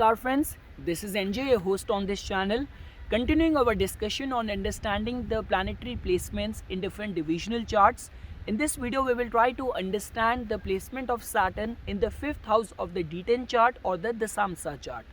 Namaskar friends, this is NJ, your host on this channel, continuing our discussion on understanding the planetary placements in different divisional charts. In this video, we will try to understand the placement of Saturn in the 5th house of the D10 chart or the Dasamsa chart.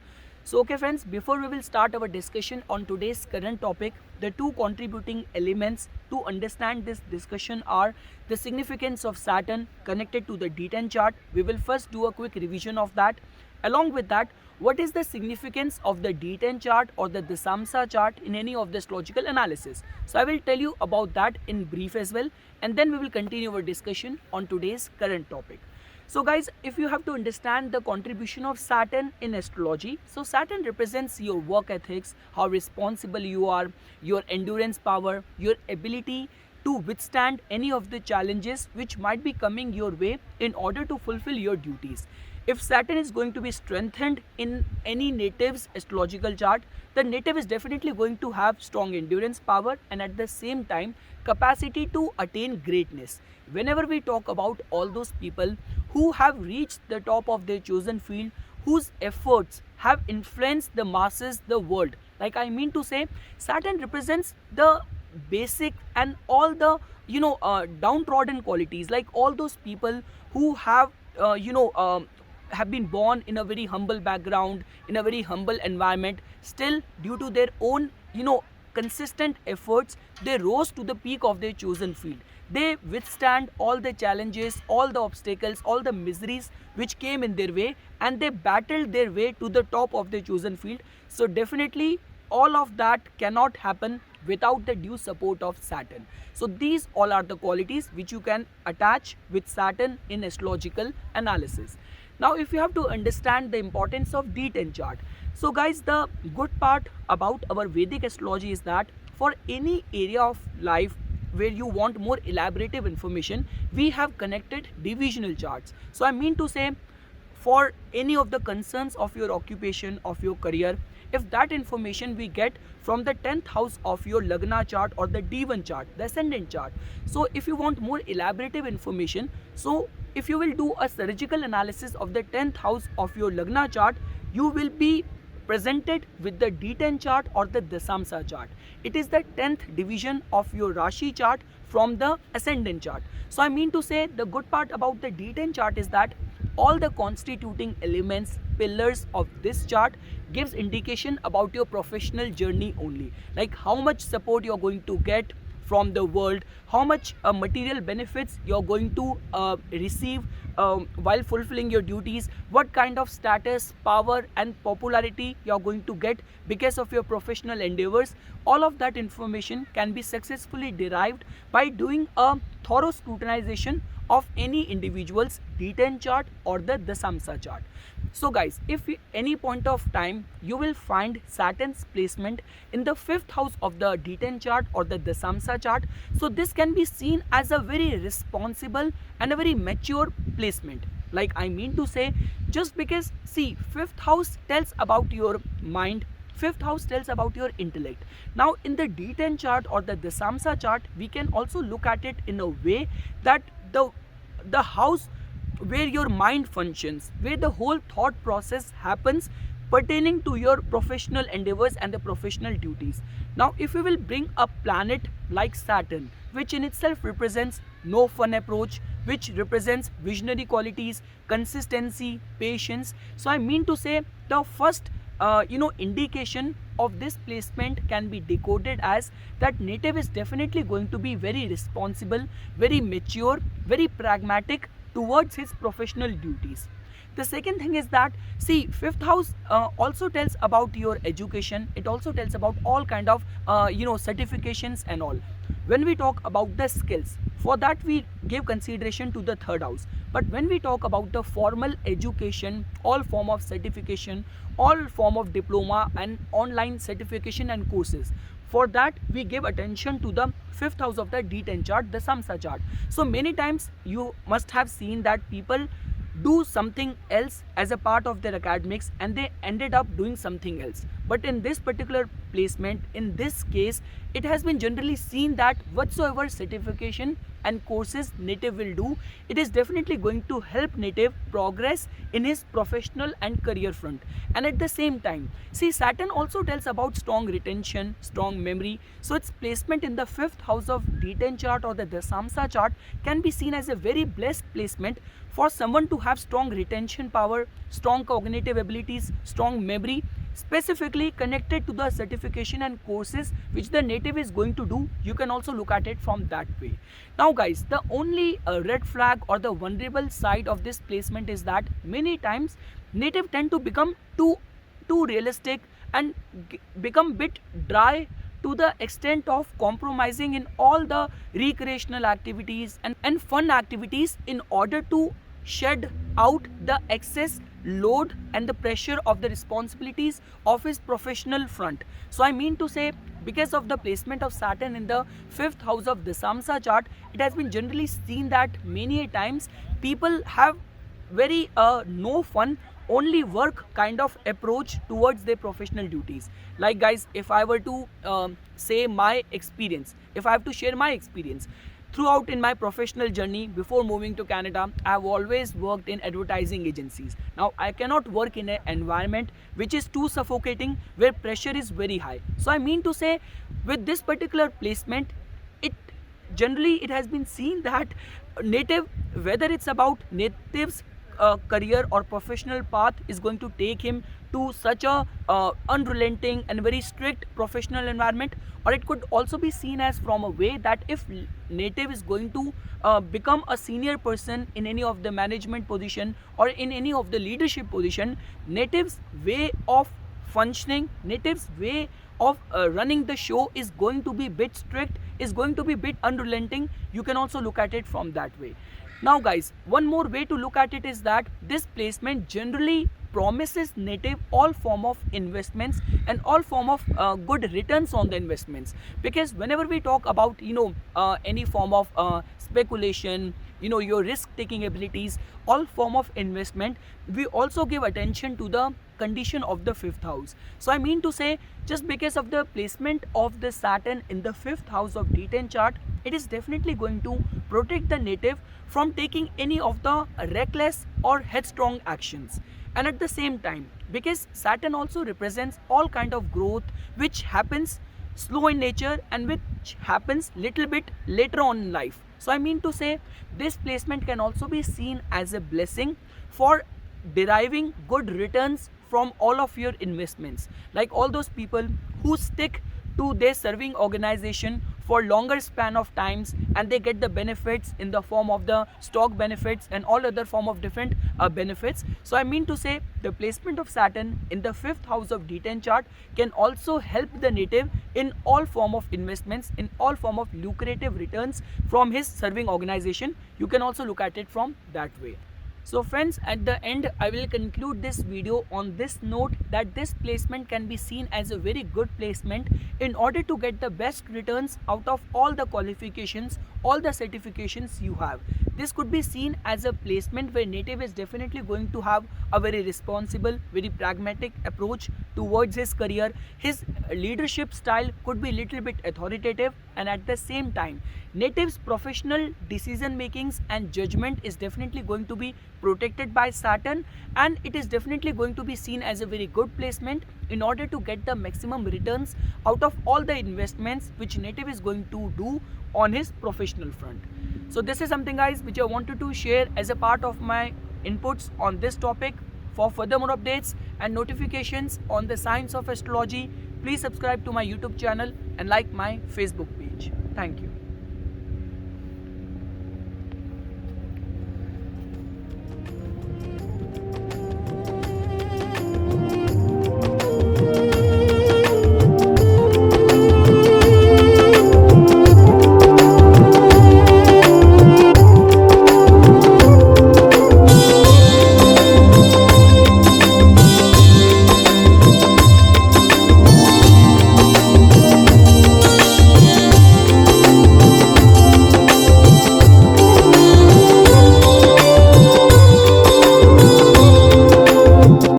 So okay friends, before we will start our discussion on today's current topic, the two contributing elements to understand this discussion are the significance of Saturn connected to the D10 chart. We will first do a quick revision of that. Along with that, what is the significance of the D10 chart or the Dasamsa chart in any of the astrological analysis? So I will tell you about that in brief as well, and then we will continue our discussion on today's current topic. So guys, if you have to understand the contribution of Saturn in astrology, so Saturn represents your work ethics, how responsible you are, your endurance power, your ability to withstand any of the challenges which might be coming your way in order to fulfill your duties. If Saturn is going to be strengthened in any native's astrological chart, the native is definitely going to have strong endurance power and at the same time capacity to attain greatness. Whenever we talk about all those people who have reached the top of their chosen field, whose efforts have influenced the masses, the world, like I mean to say, Saturn represents the basic and all the downtrodden qualities, like all those people who have been born in a very humble background, in a very humble environment. Still, due to their own consistent efforts, they rose to the peak of their chosen field. They withstand all the challenges, all the obstacles, all the miseries which came in their way, and they battled their way to the top of their chosen field. So definitely all of that cannot happen without the due support of Saturn. So these all are the qualities which you can attach with Saturn in astrological analysis. Now if you have to understand the importance of D10 chart, so guys, the good part about our Vedic astrology is that for any area of life where you want more elaborative information, we have connected divisional charts. So I mean to say, for any of the concerns of your occupation, of your career, if that information we get from the 10th house of your Lagna chart or the D1 chart, the ascendant chart. So if you want more elaborative information, so if you will do a surgical analysis of the 10th house of your Lagna chart, you will be presented with the D10 chart or the Dasamsa chart. It is the 10th division of your Rashi chart from the ascendant chart. So I mean to say, the good part about the D10 chart is that all the constituting elements, pillars of this chart gives indication about your professional journey only, like how much support you're going to get from the world, how much material benefits you're going to receive while fulfilling your duties, what kind of status, power and popularity you're going to get because of your professional endeavors. All of that information can be successfully derived by doing a thorough scrutinization of any individual's D10 chart or the Dasamsa chart. So guys, if any point of time you will find Saturn's placement in the 5th house of the D10 chart or the Dasamsa chart, so this can be seen as a very responsible and a very mature placement. Like I mean to say, just because see, 5th house tells about your mind, 5th house tells about your intellect. Now in the D10 chart or the Dasamsa chart, we can also look at it in a way that the house where your mind functions, where the whole thought process happens pertaining to your professional endeavors and the professional duties. Now if we will bring a planet like Saturn, which in itself represents no fun approach, which represents visionary qualities, consistency, patience. So I mean to say, the first indication of this placement can be decoded as that native is definitely going to be very responsible, very mature, very pragmatic towards his professional duties. The second thing is that, see, 5th house also tells about your education. It also tells about all kind of certifications and all. When we talk about the skills, for that we give consideration to the 3rd house. But when we talk about the formal education, all form of certification, all form of diploma and online certification and courses, for that we give attention to the 5th house of the D10 chart, the Samsa chart. So many times you must have seen that people do something else as a part of their academics and they ended up doing something else. But in this particular placement, in this case, it has been generally seen that whatsoever certification and courses native will do, it is definitely going to help native progress in his professional and career front. And at the same time, see, Saturn also tells about strong retention, strong memory. So its placement in the 5th house of D10 chart or the Dasamsa chart can be seen as a very blessed placement for someone to have strong retention power, strong cognitive abilities, strong memory, specifically connected to the certification and courses which the native is going to do. You can also look at it from that way. Now guys, the only red flag or the vulnerable side of this placement is that many times native tend to become too realistic and become bit dry to the extent of compromising in all the recreational activities and fun activities in order to shed out the excess load and the pressure of the responsibilities of his professional front. So I mean to say, because of the placement of Saturn in the 5th house of the Samsa chart, it has been generally seen that many times people have very no fun, only work kind of approach towards their professional duties. Like guys, if I were to say my experience, if I have to share my experience, throughout in my professional journey before moving to Canada, I have always worked in advertising agencies. Now I cannot work in an environment which is too suffocating, where pressure is very high. So I mean to say, with this particular placement, it generally it has been seen that native, whether it's about native's career or professional path, is going to take him to such a unrelenting and very strict professional environment, or it could also be seen as from a way that if native is going to become a senior person in any of the management position or in any of the leadership position, native's way of functioning, native's way of running the show is going to be bit strict, is going to be bit unrelenting. You can also look at it from that way. Now guys, one more way to look at it is that this placement generally promises native all form of investments and all form of good returns on the investments, because whenever we talk about any form of speculation, your risk taking abilities, all form of investment, we also give attention to the condition of the 5th house. So I mean to say, just because of the placement of the Saturn in the 5th house of D10 chart, it is definitely going to protect the native from taking any of the reckless or headstrong actions. And at the same time, because Saturn also represents all kind of growth which happens slow in nature and which happens little bit later on in life. So I mean to say, this placement can also be seen as a blessing for deriving good returns from all of your investments. Like all those people who stick to their serving organization for longer span of times, and they get the benefits in the form of the stock benefits and all other form of different benefits. So I mean to say, the placement of Saturn in the 5th house of D10 chart can also help the native in all form of investments, in all form of lucrative returns from his serving organization. You can also look at it from that way. So friends, at the end, I will conclude this video on this note that this placement can be seen as a very good placement in order to get the best returns out of all the qualifications, all the certifications you have. This could be seen as a placement where native is definitely going to have a very responsible, very pragmatic approach towards his career. His leadership style could be little bit authoritative, and at the same time, native's professional decision makings and judgment is definitely going to be protected by Saturn, and it is definitely going to be seen as a very good placement in order to get the maximum returns out of all the investments which native is going to do on his professional front. So this is something guys which I wanted to share as a part of my inputs on this topic. For further more updates and notifications on the science of astrology, please subscribe to my YouTube channel and like my Facebook page. Thank you.